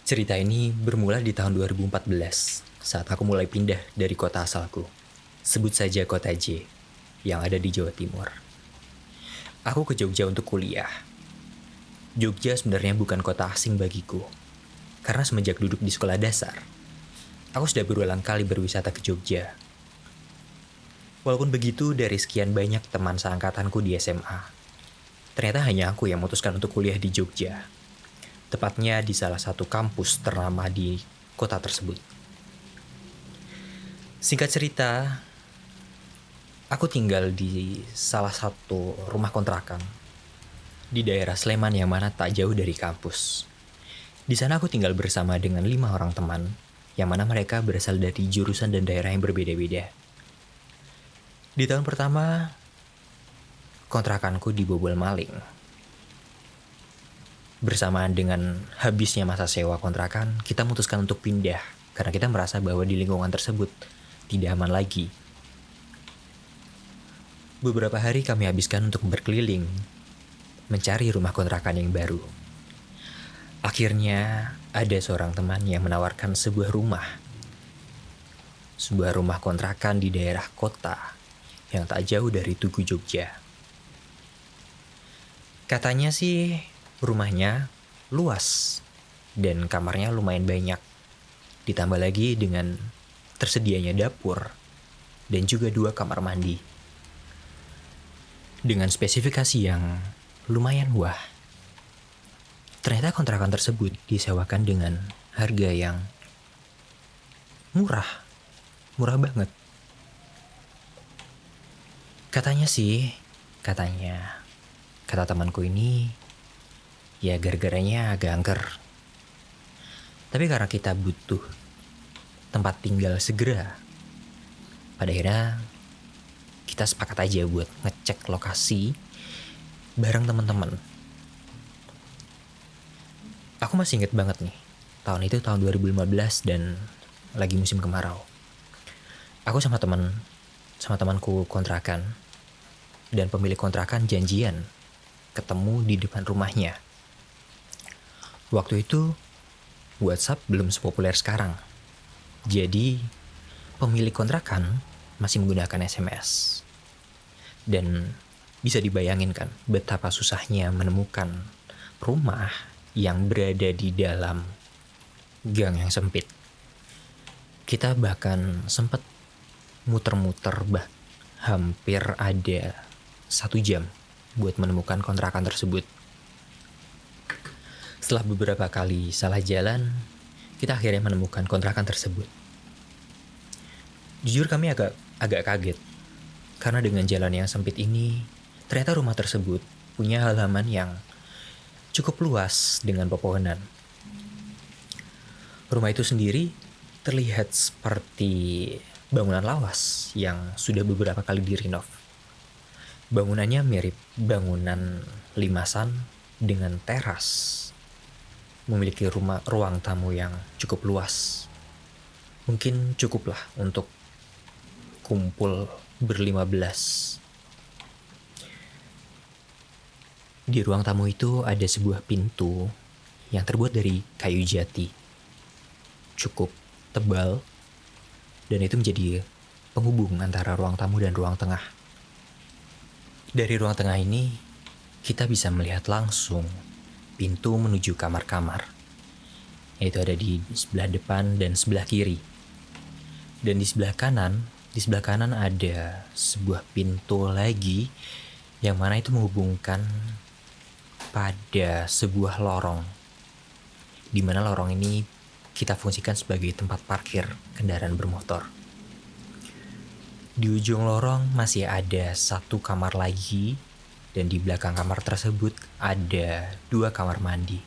Cerita ini bermula di tahun 2014 saat aku mulai pindah dari kota asalku. Sebut saja kota J yang ada di Jawa Timur. Aku ke Jogja untuk kuliah. Jogja sebenarnya bukan kota asing bagiku. Karena semenjak duduk di sekolah dasar, aku sudah berulang kali berwisata ke Jogja. Walaupun begitu, dari sekian banyak teman seangkatanku di SMA, ternyata hanya aku yang memutuskan untuk kuliah di Jogja. Tepatnya di salah satu kampus ternama di kota tersebut. Singkat cerita, aku tinggal di salah satu rumah kontrakan di daerah Sleman yang mana tak jauh dari kampus. Di sana aku tinggal bersama dengan 5 orang teman, yang mana mereka berasal dari jurusan dan daerah yang berbeda-beda. Di tahun pertama, kontrakanku dibobol maling. Bersamaan dengan habisnya masa sewa kontrakan, kita memutuskan untuk pindah karena kita merasa bahwa di lingkungan tersebut tidak aman lagi. Beberapa hari kami habiskan untuk berkeliling, mencari rumah kontrakan yang baru. Akhirnya ada seorang teman yang menawarkan sebuah rumah. Sebuah rumah kontrakan di daerah kota yang tak jauh dari Tugu Jogja. Katanya sih rumahnya luas dan kamarnya lumayan banyak. Ditambah lagi dengan tersedianya dapur dan juga 2 kamar mandi. Dengan spesifikasi yang lumayan wah. Ternyata kontrakan tersebut disewakan dengan harga yang murah. Murah banget. Kata temanku ini, ya gara-garanya agak angker. Tapi karena kita butuh tempat tinggal segera, pada akhirnya kita sepakat aja buat ngecek lokasi bareng teman-teman. Aku masih inget banget nih, tahun itu tahun 2015 dan lagi musim kemarau. Aku sama temanku kontrakan, dan pemilik kontrakan janjian ketemu di depan rumahnya. Waktu itu WhatsApp belum sepopuler sekarang. Jadi pemilik kontrakan masih menggunakan SMS. Dan bisa dibayangin kan betapa susahnya menemukan rumah yang berada di dalam gang yang sempit. Kita bahkan sempat muter-muter hampir ada 1 jam buat menemukan kontrakan tersebut. Setelah beberapa kali salah jalan, kita akhirnya menemukan kontrakan tersebut. Jujur kami agak kaget, karena dengan jalan yang sempit ini, ternyata rumah tersebut punya halaman yang cukup luas dengan pepohonan. Rumah itu sendiri terlihat seperti bangunan lawas yang sudah beberapa kali direnov. Bangunannya mirip bangunan limasan dengan teras. Memiliki ruang tamu yang cukup luas. Mungkin cukuplah untuk kumpul ber-15. Di ruang tamu itu ada sebuah pintu yang terbuat dari kayu jati. Cukup tebal. Dan itu menjadi penghubung antara ruang tamu dan ruang tengah. Dari ruang tengah ini, kita bisa melihat langsung pintu menuju kamar-kamar. Yaitu ada di sebelah depan dan sebelah kiri. Dan di sebelah kanan ada sebuah pintu lagi yang mana itu menghubungkan pada sebuah lorong. Di mana lorong ini kita fungsikan sebagai tempat parkir kendaraan bermotor. Di ujung lorong masih ada 1 kamar lagi, dan di belakang kamar tersebut ada 2 kamar mandi.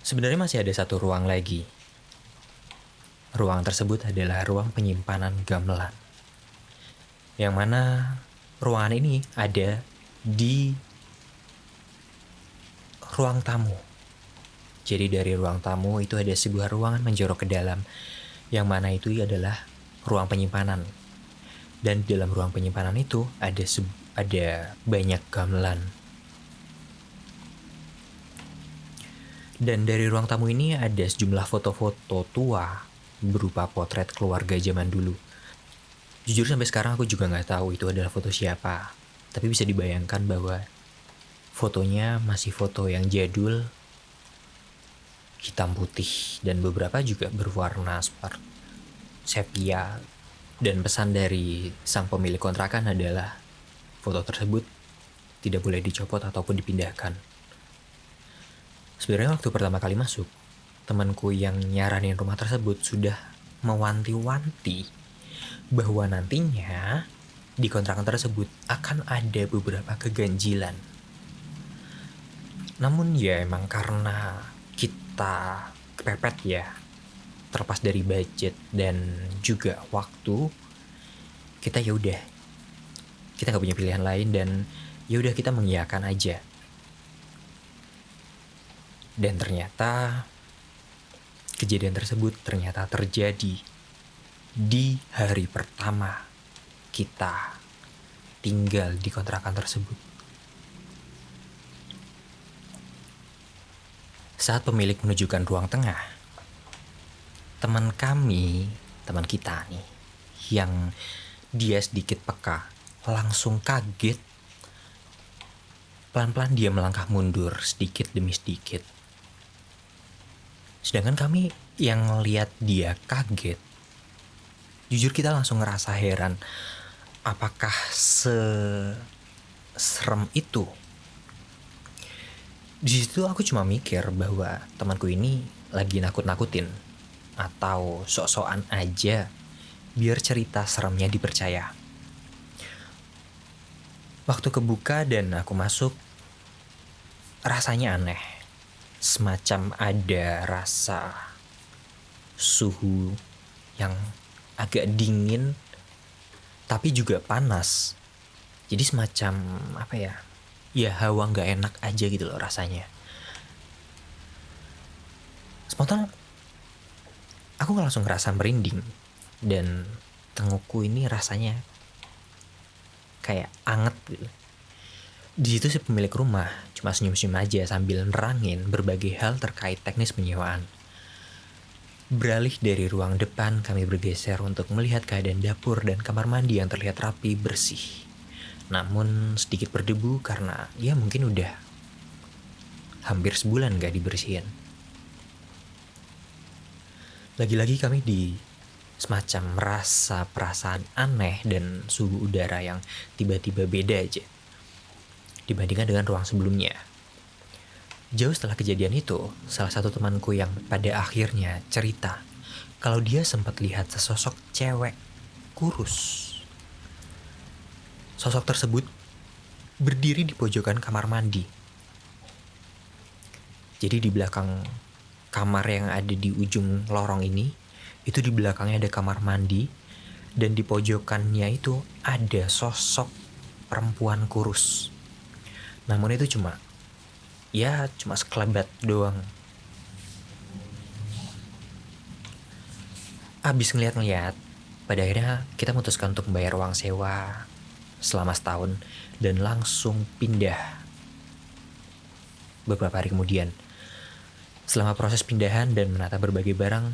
Sebenarnya masih ada 1 ruang lagi. Ruang tersebut adalah ruang penyimpanan gamelan. Yang mana ruangan ini ada di ruang tamu. Jadi dari ruang tamu itu ada sebuah ruangan menjorok ke dalam, yang mana itu adalah ruang penyimpanan. Dan di dalam ruang penyimpanan itu ada banyak gamelan. Dan dari ruang tamu ini ada sejumlah foto-foto tua berupa potret keluarga zaman dulu. Jujur sampai sekarang aku juga nggak tahu itu adalah foto siapa. Tapi bisa dibayangkan bahwa fotonya masih foto yang jadul, hitam putih, dan beberapa juga berwarna seperti sepia. Dan pesan dari sang pemilik kontrakan adalah foto tersebut tidak boleh dicopot ataupun dipindahkan. Sebenarnya waktu pertama kali masuk, temanku yang nyaranin rumah tersebut sudah mewanti-wanti bahwa nantinya di kontrakan tersebut akan ada beberapa keganjilan. Namun ya emang karena kita kepepet ya, terlepas dari budget dan juga waktu, kita nggak punya pilihan lain dan ya udah kita mengiyakan aja. Dan ternyata kejadian tersebut ternyata terjadi di hari pertama kita tinggal di kontrakan tersebut. Saat pemilik menunjukkan ruang tengah, teman kita nih, yang dia sedikit peka, langsung kaget. Pelan-pelan dia melangkah mundur sedikit demi sedikit. Sedangkan kami yang ngeliat dia kaget, jujur kita langsung ngerasa heran. Apakah serem itu? Di situ aku cuma mikir bahwa temanku ini lagi nakut-nakutin atau sok-sokan aja biar cerita seremnya dipercaya. Waktu kebuka dan aku masuk, rasanya aneh. Semacam ada rasa suhu yang agak dingin tapi juga panas. Jadi semacam apa ya? Ya hawa gak enak aja gitu loh rasanya. Spontan aku langsung ngerasa merinding. Dan tengukku ini rasanya kayak anget gitu. Di situ si pemilik rumah cuma senyum-senyum aja sambil nerangin berbagai hal terkait teknis penyewaan. Beralih dari ruang depan, kami bergeser untuk melihat keadaan dapur dan kamar mandi yang terlihat rapi bersih. Namun sedikit berdebu karena ya mungkin udah hampir sebulan gak dibersihin. Lagi-lagi kami di semacam merasa perasaan aneh dan suhu udara yang tiba-tiba beda aja dibandingkan dengan ruang sebelumnya. Jauh setelah kejadian itu, salah satu temanku yang pada akhirnya cerita kalau dia sempat lihat sesosok cewek kurus. Sosok tersebut berdiri di pojokan kamar mandi. Jadi di belakang kamar yang ada di ujung lorong ini, itu di belakangnya ada kamar mandi, dan di pojokannya itu ada sosok perempuan kurus. Namun itu cuma sekelebat doang. Abis ngeliat-ngeliat, pada akhirnya kita memutuskan untuk membayar uang sewa selama setahun dan langsung pindah beberapa hari kemudian. Selama proses pindahan dan menata berbagai barang,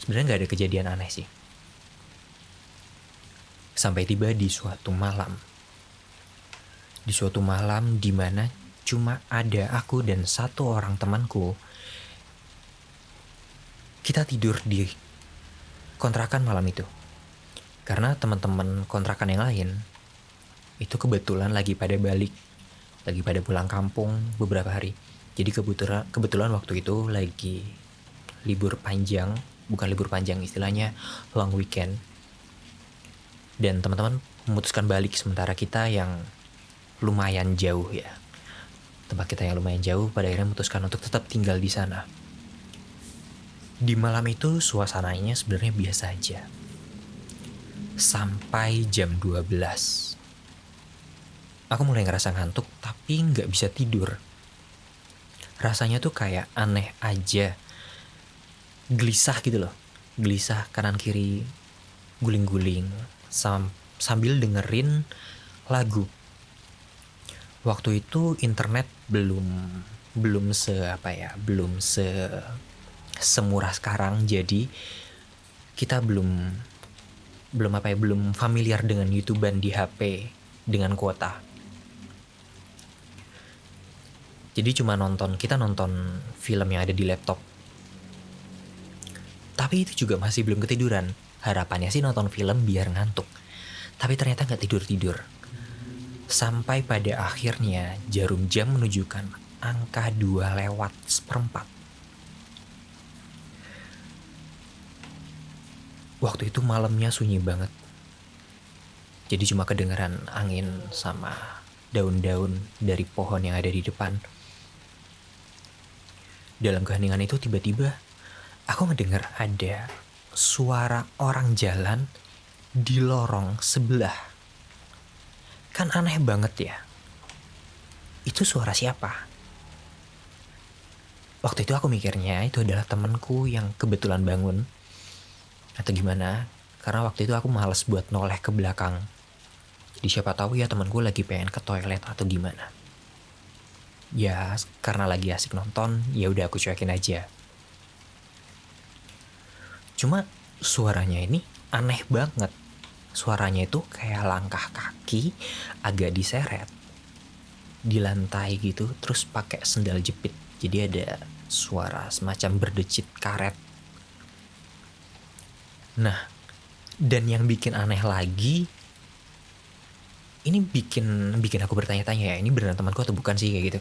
sebenarnya gak ada kejadian aneh sih. Sampai tiba di suatu malam. Di suatu malam di mana cuma ada aku dan satu orang temanku. Kita tidur di kontrakan malam itu. Karena teman-teman kontrakan yang lain itu kebetulan lagi pada balik, lagi pada pulang kampung beberapa hari. Jadi kebetulan waktu itu lagi libur panjang, bukan libur panjang istilahnya long weekend. Dan teman-teman memutuskan balik sementara kita yang lumayan jauh ya. Tempat kita yang lumayan jauh pada akhirnya memutuskan untuk tetap tinggal di sana. Di malam itu suasananya sebenarnya biasa aja. Sampai jam 12. Aku mulai ngerasa ngantuk tapi gak bisa tidur. Rasanya tuh kayak aneh aja. Gelisah gitu loh. Gelisah kanan kiri, guling-guling sambil dengerin lagu. Waktu itu internet belum belum belum semurah sekarang. Jadi kita belum familiar dengan YouTubean di HP dengan kuota. Jadi kita nonton film yang ada di laptop. Tapi itu juga masih belum ketiduran. Harapannya sih nonton film biar ngantuk. Tapi ternyata gak tidur-tidur. Sampai pada akhirnya jarum jam menunjukkan angka 2:04. Waktu itu malamnya sunyi banget. Jadi cuma kedengeran angin sama daun-daun dari pohon yang ada di depan. Dalam keheningan itu tiba-tiba aku mendengar ada suara orang jalan di lorong sebelah. Kan aneh banget ya. Itu suara siapa? Waktu itu aku mikirnya itu adalah temanku yang kebetulan bangun. Atau gimana. Karena waktu itu aku malas buat noleh ke belakang. Jadi siapa tahu ya temanku lagi pengen ke toilet atau gimana. Ya karena lagi asik nonton, ya udah aku cuekin aja. Cuma suaranya ini aneh banget. Suaranya itu kayak langkah kaki agak diseret di lantai gitu, terus pakai sendal jepit. Jadi ada suara semacam berdecit karet. Nah, dan yang bikin aneh lagi, ini bikin aku bertanya-tanya ya, ini beneran temanku atau bukan sih kayak gitu.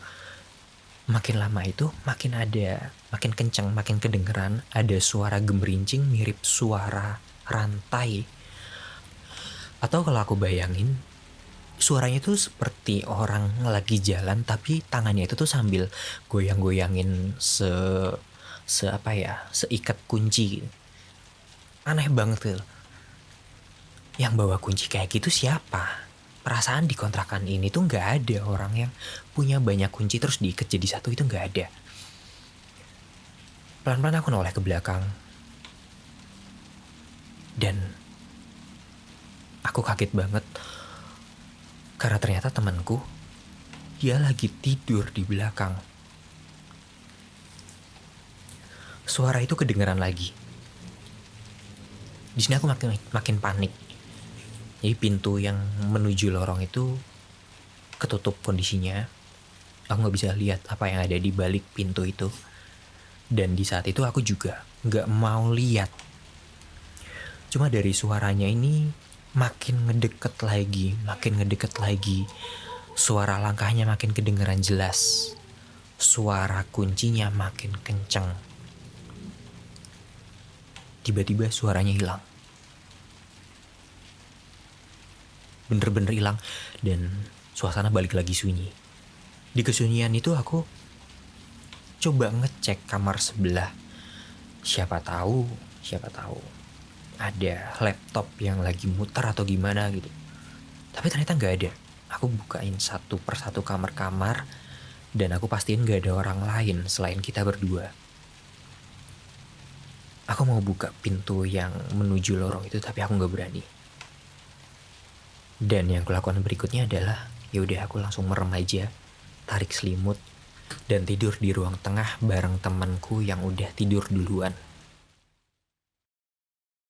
Makin lama itu makin kenceng, makin kedengeran ada suara gemerincing mirip suara rantai. Atau kalau aku bayangin, suaranya itu seperti orang lagi jalan tapi tangannya itu tuh sambil goyang-goyangin seikat kunci. Aneh banget tuh. Yang bawa kunci kayak gitu siapa? Perasaan di kontrakan ini tuh gak ada orang yang punya banyak kunci terus diikat jadi satu, itu gak ada. Pelan-pelan aku noleh ke belakang. Dan aku kaget banget. Karena ternyata temanku, dia lagi tidur di belakang. Suara itu kedengeran lagi. Di sini aku makin panik. Jadi pintu yang menuju lorong itu ketutup kondisinya. Aku gak bisa lihat apa yang ada di balik pintu itu. Dan di saat itu aku juga gak mau lihat. Cuma dari suaranya ini makin ngedeket lagi. Suara langkahnya makin kedengeran jelas. Suara kuncinya makin kenceng. Tiba-tiba suaranya hilang. Bener-bener hilang dan suasana balik lagi sunyi. Di kesunyian itu aku coba ngecek kamar sebelah. Siapa tahu ada laptop yang lagi muter atau gimana gitu. Tapi ternyata gak ada. Aku bukain satu persatu kamar-kamar dan aku pastiin gak ada orang lain selain kita berdua. Aku mau buka pintu yang menuju lorong itu tapi aku gak berani. Dan yang kulakukan berikutnya adalah ya udah aku langsung merem aja, tarik selimut dan tidur di ruang tengah bareng temanku yang udah tidur duluan.